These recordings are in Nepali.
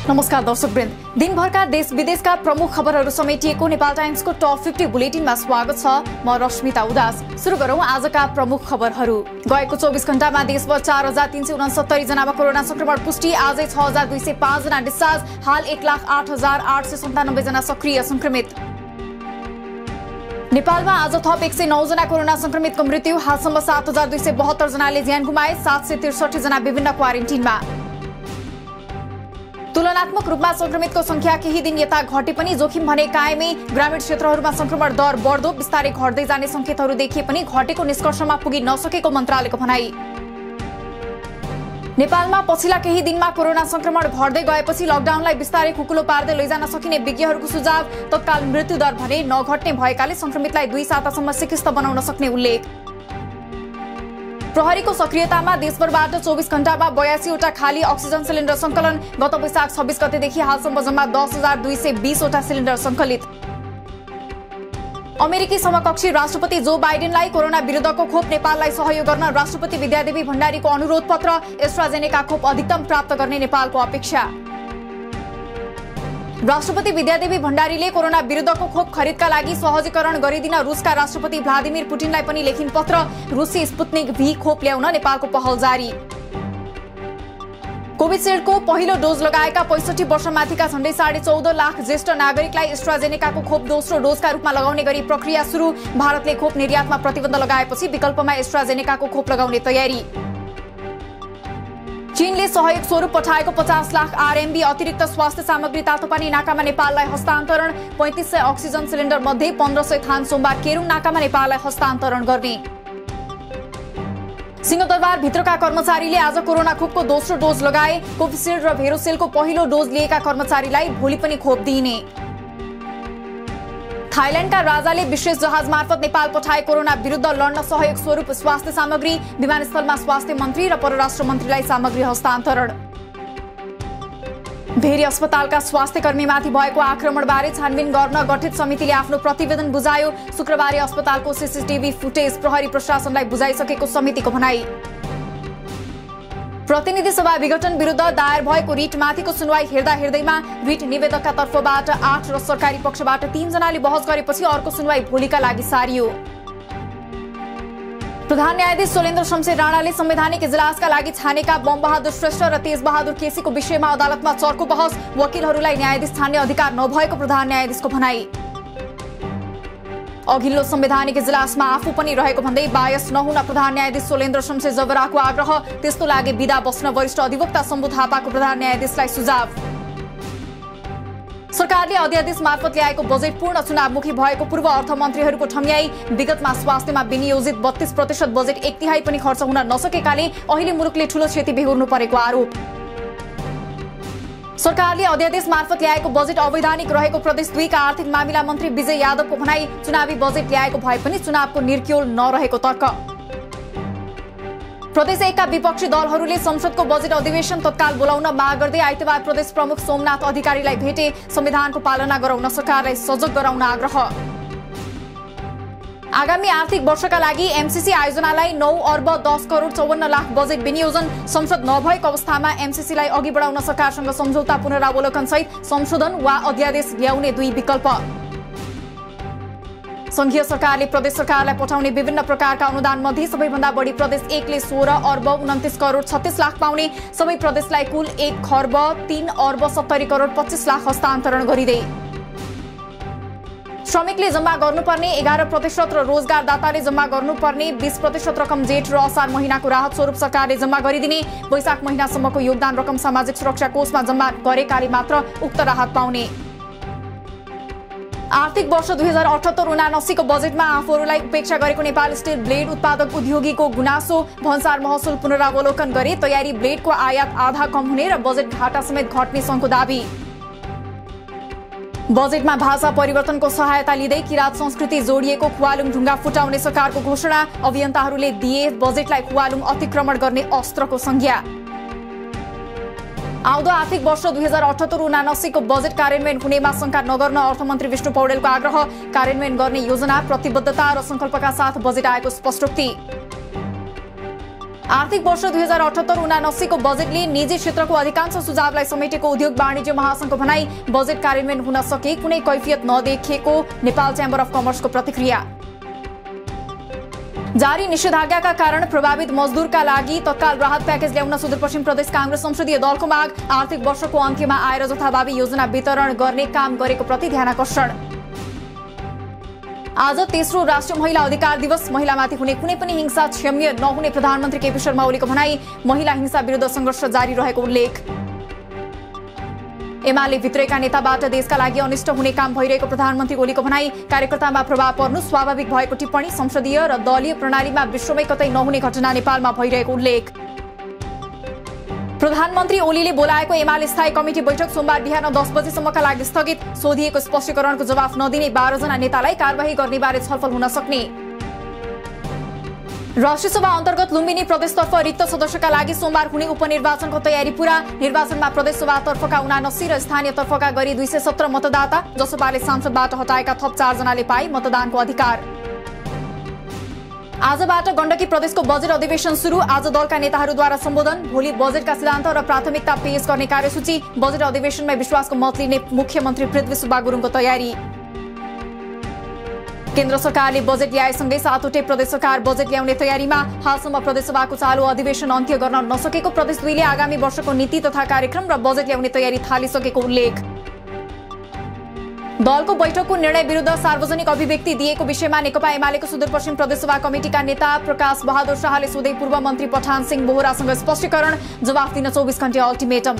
नमस्कार दर्शकवृन्द, दिनभरका देश विदेशका प्रमुख खबरहरू समेटिएको नेपाल टाइम्सको टप 50 बुलेटिनमा स्वागत छ। म रश्मिता उदास। सुरु गरौं आजका प्रमुख खबरहरू। गएको 24 घण्टामा देशभर 4369 जनामा कोरोना संक्रमण पुष्टि, आजै 6205 जना डिस्चार्ज, हाल 1,08,897 जना सक्रिय संक्रमित। नेपालमा आज थप 109 जना कोरोना संक्रमितको मृत्यु, हालसम्म 7272 जनाले ज्यान गुमाए, 763 जना विभिन्न क्वारेन्टिनमा। तुलनात्मक रूपमा संक्रमितको संख्या केही दिन यता घटे पनि जोखिम भने कायमै, ग्रामीण क्षेत्रहरूमा संक्रमण दर बढ्दो, बिस्तारै घट्दै जाने संकेतहरू देखिए पनि घटेको निष्कर्षमा पुगि नसकेको मन्त्रालयको भनाई। नेपालमा पछिल्ला केही दिनमा कोरोना संक्रमण घट्दै गएपछि लकडाउनलाई बिस्तारै खुकुलो पार्दै लैजान सकिने विज्ञहरूको सुझाव, तत्काल मृत्युदर भने नघट्ने भएकाले संक्रमितलाई 2 सातासम्म चिकित्सा बनाउन सक्ने उल्लेख। प्रहरीको सक्रियतामा देशभरबाट 24 घण्टामा 82 वटा खाली अक्सिजन सिलिन्डर संकलन, गत वैशाख 26 गतेदेखि हालसम्म जम्मा 10,220 वटा सिलिन्डर संकलित। अमेरिकी समकक्षी राष्ट्रपति जो बाइडेनलाई कोरोना विरुद्धको खोप नेपाललाई सहयोग गर्न राष्ट्रपति विद्यादेवी भण्डारीको अनुरोध पत्र, एस्ट्राजेनेका खोप अधिकतम प्राप्त गर्ने नेपालको अपेक्षा। राष्ट्रपति विद्यादेवी भण्डारीले कोरोना विरुद्धको खोप खरिदका लागि सहजीकरण गरिदिन रुसका राष्ट्रपति भ्लादिमिर पुटिनलाई पनि लेखिन पत्र, रुसी स्पुत्निक भी खोप ल्याउन नेपालको पहल जारी। कोभिसिल्डको पहिलो डोज लगाएका 65 वर्षमाथिका झण्डै 14.5 लाख ज्येष्ठ नागरिकलाई एस्ट्राजेनेकाको खोप दोस्रो डोजका रूपमा लगाउने गरी प्रक्रिया सुरु, भारतले खोप निर्यातमा प्रतिबन्ध लगाएपछि विकल्पमा एस्ट्राजेनेकाको खोप लगाउने तयारी। चीनले सहयोग स्वरूप पठाएको 50 लाख RMB अतिरिक्त स्वास्थ्य सामग्री तातोपानी नाकामा नेपाललाई हस्तान्तरण, 3500 अक्सिजन सिलिन्डर मध्ये 1500 थान सोमबार केरुङ नाकामा नेपाललाई हस्तान्तरण गर्ने। सिंहदरबार भित्रका कर्मचारीले आज कोरोना खोपको दोस्रो डोज लगाए, कोभिसिल्ड र भेरोसेलको पहिलो डोज लिएका कर्मचारीलाई भोलि पनि खोप दिइने। थाइल्याण्डका राजाले विशेष जहाज मार्फत नेपाल पठाए कोरोना विरुद्ध लड्न सहयोग स्वरूप स्वास्थ्य सामग्री, विमानस्थलमा स्वास्थ्य मन्त्री र परराष्ट्र मन्त्रीलाई सामग्री हस्तान्तरण। भेरी अस्पतालका स्वास्थ्य कर्मीमाथि भएको आक्रमणबारे छानबिन गर्न गठित समितिले आफ्नो प्रतिवेदन बुझायो, शुक्रबारे अस्पतालको CCTV फुटेज प्रहरी प्रशासनलाई बुझाइसकेको समितिको भनाई। प्रतिनिधि सभा विघटन विरुद्ध दायर भएको रिटमाथिको सुनवाई हेर्दा हेर्दैमा रिट निवेदकका तर्फबाट 8 र सरकारी पक्षबाट 3 जनाले बहस गरेपछि अर्को सुनवाई भोलिका लागि सारियो। प्रधान न्यायाधीश सोलेन्द्र शमशेर राणाले संवैधानिक इजलासका लागि छानेका बम बहादुर श्रेष्ठ र तेज बहादुर केसीको विषयमा अदालतमा चर्को बहस, वकिलहरूलाई न्यायाधीश छान्ने अधिकार नभएको प्रधान न्यायाधीशको भनाई। अघिल्लो संवैधानिक इजलासमा आफू पनि रहेको भन्दै बायस नहुन प्रधान न्यायाधीश सोलेन्द्र शमशेर जबराको आग्रह, त्यस्तो लागे बिदा बस्न वरिष्ठ अधिवक्ता शम्भु थापाको प्रधान न्यायाधीशलाई सुझाव। सरकारले अध्यादेश मार्फत ल्याएको बजेट पूर्ण चुनावमुखी भएको पूर्व अर्थमन्त्रीहरूको ठम्याई, विगतमा स्वास्थ्यमा विनियोजित 32% बजेट 1/3 पनि खर्च हुन नसकेकाले अहिले मुलुकले ठूलो क्षति बेहोर्नु परेको आरोप। सरकारले अध्यादेश मार्फत ल्याएको बजेट अवैधानिक रहेको प्रदेश 2 का आर्थिक मामिला मन्त्री विजय यादवको भनाई, चुनावी बजेट ल्याएको भए पनि चुनावको निर्क्योल नरहेको तर्क। प्रदेश 1 का विपक्षी दलहरूले संसदको बजेट अधिवेशन तत्काल बोलाउन माग गर्दै आइतबार प्रदेश प्रमुख सोमनाथ अधिकारीलाई भेटे, संविधानको पालना गराउन सरकारलाई सजग गराउन आग्रह। आगामी आर्थिक वर्षका लागि MCC आयोजनालाई 9 अर्ब 10 करोड 54 लाख बजेट विनियोजन, संसद नभएको अवस्थामा MCCलाई अघि बढाउन सरकारसँग सम्झौता पुनरावलोकन सहित संशोधन वा अध्यादेश ल्याउने 2 विकल्प। संघीय सरकारले प्रदेश सरकारलाई पठाउने विभिन्न प्रकारका अनुदान मध्ये सबैभन्दा बढी प्रदेश 1 ले 16 अर्ब 29 करोड 36 लाख पाउने, सबै प्रदेशलाई कुल 1 खर्ब 3 अर्ब 70 करोड 25 लाख हस्तान्तरण गरिँदै। श्रमिकले जम्मा गर्नुपर्ने 11% र रोजगारदाताले जम्मा गर्नुपर्ने 20% रकम जेठ र असार महिनाको राहत स्वरूप सरकारले जम्मा गरिदिने, वैशाख महिनासम्मको योगदान रकम सामाजिक सुरक्षा कोषमा जम्मा गरेकाले मात्र उक्त राहत पाउने। आर्थिक वर्ष 2078-79 को बजेटमा आफूहरूलाई उपेक्षा गरेको नेपाल स्टिल ब्लेड उत्पादक उद्योगीको गुनासो, भन्सार महसुल पुनरावलोकन गरे, तयारी ब्लेडको आयात आधा कम हुने र बजेट घाटा समेत घट्ने सङ्घको दाबी। बजेटमा भाषा परिवर्तनको सहायता लिँदै किराँत संस्कृति जोडिएको खुवालुङ ढुङ्गा फुटाउने सरकारको घोषणा, अभियन्ताहरूले दिए बजेटलाई खुवालुङ अतिक्रमण गर्ने अस्त्रको संज्ञा। आउँदो आर्थिक वर्ष 2078-79 को बजेट कार्यान्वयन हुनेमा शंका नगर्न अर्थमन्त्री विष्णु पौडेलको आग्रह, कार्यान्वयन गर्ने योजना, प्रतिबद्धता र संकल्पका साथ बजेट आएको स्पष्टोक्ति। आर्थिक वर्ष 2078-79 को बजेटले निजी क्षेत्रको अधिकांश सुझावलाई समेटेको उद्योग वाणिज्य महासंघको भनाई। बजेट कार्यान्वयन हुन सके कुनै कैफियत नदेखिएको नेपाल च्याम्बर अफ कमर्सको प्रतिक्रिया। जारी निषेधाज्ञाका कारण प्रभावित मजदुरका लागि तत्काल राहत प्याकेज ल्याउन सुदूरपश्चिम प्रदेश कांग्रेस संसदीय दलको माग। आर्थिक वर्षको अन्त्यमा आएर जथाभावी योजना वितरण गर्ने काम गरेको प्रति ध्यानाकर्षण। आज तेस्रो राष्ट्रिय महिला अधिकार दिवस। महिलामाथि हुने कुनै पनि हिंसा क्षम्य नहुने प्रधानमन्त्री केपी शर्मा ओलीको भनाई। महिला हिंसा विरुद्ध संघर्ष जारी रहेको उल्लेख। एमाले भित्रैका नेताबाट देशका लागि अनिष्ट हुने काम भइरहेको प्रधानमन्त्री ओलीको भनाई। कार्यकर्तामा प्रभाव पर्नु स्वाभाविक भएको टिप्पणी। संसदीय र दलीय प्रणालीमा विश्वमै कतै नहुने घटना नेपालमा भइरहेको उल्लेख। प्रधानमन्त्री ओलीले बोलाएको एमाले स्थायी कमिटी बैठक सोमबार बिहान 10 बजेसम्मका लागि स्थगित। सोधिएको स्पष्टीकरणको जवाफ नदिने 12 जना नेतालाई कारबाही गर्ने बारे छलफल हुन सक्ने। राष्ट्रिय सभा अन्तर्गत लुम्बिनी प्रदेशतर्फ रिक्त सदस्यका लागि सोमबार हुने उपनिर्वाचनको तयारी पूरा। निर्वाचनमा प्रदेश सभातर्फका 79 र स्थानीय तर्फका गरी 217 मतदाता। जसपाले सांसदबाट हटाएका थप 4 जनाले पाए मतदानको अधिकार। आजबाट गण्डकी प्रदेशको बजेट अधिवेशन सुरु। आज दलका नेताहरूद्वारा सम्बोधन। भोलि बजेटका सिद्धान्त र प्राथमिकता पेश गर्ने कार्यसूची। बजेट अधिवेशनमा विश्वासको मत लिने मुख्यमन्त्री पृथ्वी सुब्बा गुरुङको तयारी। केन्द्र सरकारले बजेट ल्याएसँगै 7वटै प्रदेश सरकार बजेट ल्याउने तयारीमा। हालसम्म प्रदेशसभाको चालु अधिवेशन अन्त्य गर्न नसकेको प्रदेश 2ले आगामी वर्षको नीति तथा कार्यक्रम र बजेट ल्याउने तयारी थालिसकेको उल्लेख। दलको बैठकको निर्णय विरुद्ध सार्वजनिक अभिव्यक्ति दिएको विषयमा नेकपा एमालेको सुदूरपश्चिम प्रदेशसभा कमिटिका नेता प्रकाश बहादुर शाहले सोधे पूर्व मन्त्री पठान सिंह बोहरासँग स्पष्टीकरण। जवाफ दिन 24 घण्टे अल्टिमेटम।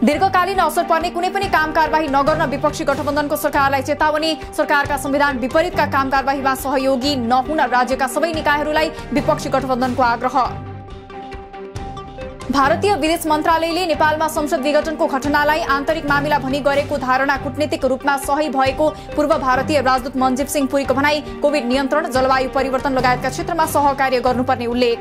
दीर्घकालीन असर पर्ने कुनै पनि काम कारबाही नगर्न विपक्षी गठबन्धनको सरकारलाई चेतावनी। सरकारका संविधान विपरीतका काम कारबाहीमा सहयोगी नहुन राज्यका सबै निकायहरूलाई विपक्षी गठबन्धनको आग्रह। भारतीय विदेश मन्त्रालयले नेपालमा संसद विघटनको घटनालाई आन्तरिक मामिला भनी गरेको धारणा कूटनीतिक रूपमा सही भएको पूर्व भारतीय राजदूत मनजीव सिंह पुरीको भनाई। कोभिड नियन्त्रण, जलवायु परिवर्तन लगायतका क्षेत्रमा सहकार्य गर्नुपर्ने उल्लेख।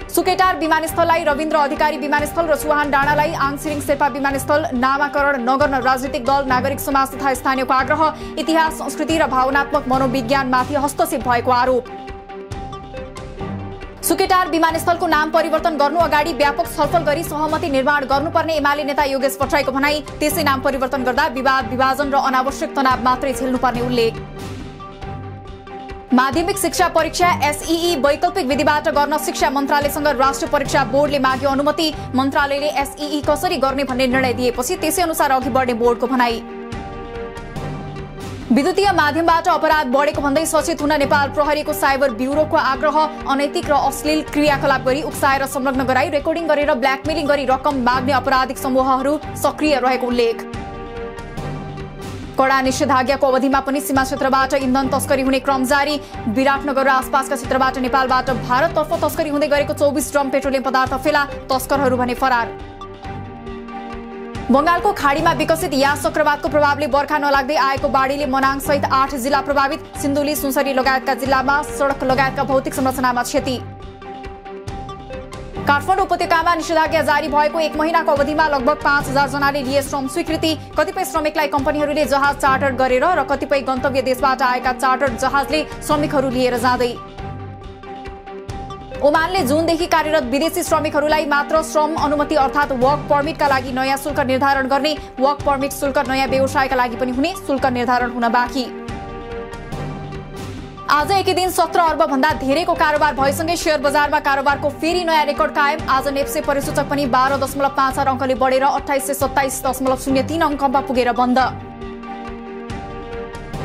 सुकेटार विमानस्थललाई रविन्द्र अधिकारी विमानस्थल र चुहान डाँडालाई आङसिरिङ शेर्पा विमानस्थल नामाकरण नगर्न राजनीतिक दल, नागरिक समाज तथा स्थानीयको आग्रह। इतिहास, संस्कृति र भावनात्मक मनोविज्ञानमाथि हस्तक्षेप भएको आरोप। सुकेटार विमानस्थलको नाम परिवर्तन गर्नु अगाडि व्यापक छलफल गरी सहमति निर्माण गर्नुपर्ने एमाले नेता योगेश भट्टराईको भनाई। त्यसै नाम परिवर्तन गर्दा विवाद, विभाजन र अनावश्यक तनाव मात्रै झेल्नुपर्ने उल्लेख। माध्यमिक शिक्षा परीक्षा एसईई वैकल्पिक विधिबाट गर्न शिक्षा मन्त्रालयसँग राष्ट्रिय परीक्षा बोर्डले माग्यो अनुमति। मन्त्रालयले एसईई कसरी गर्ने भन्ने निर्णय दिएपछि त्यसै अनुसार अघि बढ्ने बोर्डको भनाई। विद्युतीय माध्यमबाट अपराध बढेको भन्दै सचेत हुन नेपाल प्रहरीको साइबर ब्युरोको आग्रह। अनैतिक र अश्लील क्रियाकलाप गरी उक्साएर संलग्न गराई रेकर्डिङ गरेर ब्ल्याकमेलिङ गरी रकम माग्ने आपराधिक समूहहरू सक्रिय रहेको उल्लेख। कडा निषेधाज्ञाको अवधिमा पनि सीमा क्षेत्रबाट इन्धन तस्करी हुने क्रम जारी। विराटनगर र आसपासका क्षेत्रबाट नेपालबाट भारततर्फ तस्करी हुँदै गरेको 24 ड्रम पेट्रोलियम पदार्थ फेला। तस्करहरू भने फरार। बंगालको खाडीमा विकसित यास चक्रवातको प्रभावले बर्खा नलाग्दै आएको बाढीले मनाङ सहित 8 जिल्ला प्रभावित। सिन्धुली, सुनसरी लगायतका जिल्लामा सडक लगायतका भौतिक संरचनामा क्षति। काठमाडौँ उपत्यकामा निषेधाज्ञा जारी भएको 1 महिनाको अवधिमा लगभग 5000 जनाले लिए श्रम स्वीकृति। कतिपय श्रमिकलाई कम्पनीहरूले जहाज चार्टर गरेर र कतिपय गन्तव्य देशबाट आएका चार्टर जहाजले श्रमिकहरू लिएर जाँदै। ओमानले जुनदेखि कार्यरत विदेशी श्रमिकहरूलाई मात्र श्रम अनुमति अर्थात् वर्क पर्मिटका लागि नयाँ शुल्क निर्धारण गर्ने। वर्क पर्मिट शुल्क नयाँ व्यवसायका लागि पनि हुने। शुल्क निर्धारण हुन बाँकी। आज एकै दिन 17 अर्ब भन्दा धेरैको कारोबार भएसँगै शेयर बजारमा कारोबारको फेरि नयाँ रेकर्ड कायम। आज नेप्से परिसूचक पनि 12.54 अङ्कले बढेर 2827.03 अङ्कमा पुगेर बन्द।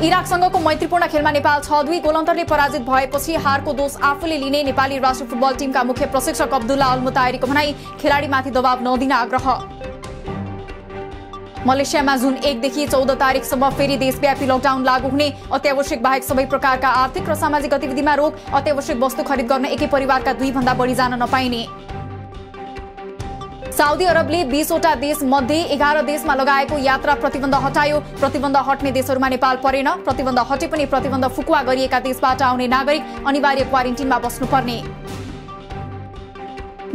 इराकसँगको मैत्रीपूर्ण खेलमा नेपाल 6-2 गोलन्तरले पराजित भएपछि हारको दोष आफूले लिने नेपाली राष्ट्रिय फुटबल टिमका मुख्य प्रशिक्षक अब्दुल्ला अल मुतायरीको भनाई। खेलाडीमाथि दबाव नदिन आग्रह। मलेसियामा जुन 1 देखि 14 तारिकसम्म फेरि देशव्यापी लकडाउन लागू हुने। अत्यावश्यक बाहेक सबै प्रकारका आर्थिक र सामाजिक गतिविधिमा रोक। अत्यावश्यक वस्तु खरिद गर्न एकै परिवारका 2 भन्दा बढी जान नपाइने। साउदी अरबले 20 वटा देश मध्ये 11 देशमा लगाएको यात्रा प्रतिबन्ध हटायो। प्रतिबन्ध हट्ने देशहरूमा नेपाल परेन। प्रतिबन्ध हटे पनि प्रतिबन्ध फुकुवा गरिएका देशबाट आउने नागरिक अनिवार्य क्वारेन्टिनमा बस्नुपर्ने।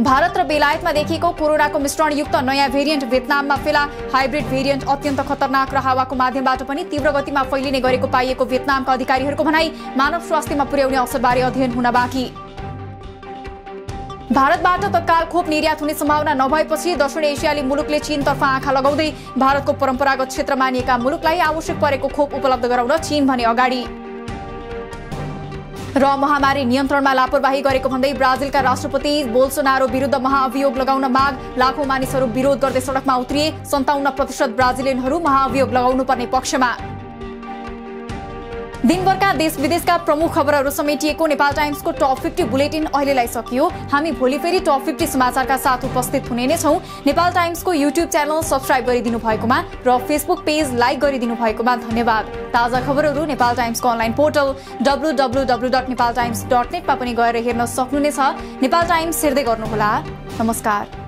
भारत र बेलायतमा देखिएको कोरोनाको मिश्रणयुक्त नयाँ भेरिएन्ट भियतनाममा फेला। हाइब्रिड भेरिएन्ट अत्यन्त खतरनाक र हावाको माध्यमबाट पनि तीव्र गतिमा फैलिने गरेको पाइएको भियतनामका अधिकारीहरूको भनाई। मानव स्वास्थ्यमा पुर्याउने असरबारे अध्ययन हुन बाँकी। भारतबाट तत्काल खोप निर्यात हुने सम्भावना नभएपछि दक्षिण एसियाली मुलुकले चीनतर्फ आँखा लगाउँदै भारतको परम्परागत क्षेत्र मानिएका मुलुकलाई आवश्यक परेको खोप उपलब्ध गराउन चीन भने अगाडि। र महामारी नियन्त्रणमा लापरवाही गरेको भन्दै ब्राजिलका राष्ट्रपति बोल्सोनारो विरुद्ध महाअभियोग लगाउन माग। लाखौं मानिसहरू विरोध गर्दै सडकमा उत्रिए। 57% ब्राजिलियनहरू महाअभियोग लगाउनु पर्ने पक्षमा। दिनभरका देश विदेशका प्रमुख खबरहरू समेटिएको नेपाल टाइम्सको टप 50 बुलेटिन अहिलेलाई सकियो। हामी भोलि फेरि टप 50 समाचारका साथ उपस्थित हुने नै छौं। नेपाल टाइम्सको युट्युब च्यानल सब्स्क्राइब गरिदिनु भएकोमा र फेसबुक पेज लाइक गरिदिनु भएकोमा धन्यवाद। ताजा खबरहरू नेपाल टाइम्सको अनलाइन पोर्टल www.nepaltimes.net मा पनि गएर हेर्न सक्नुहुनेछ। नेपाल टाइम्स हेर्दै गर्नुहोला। नमस्कार।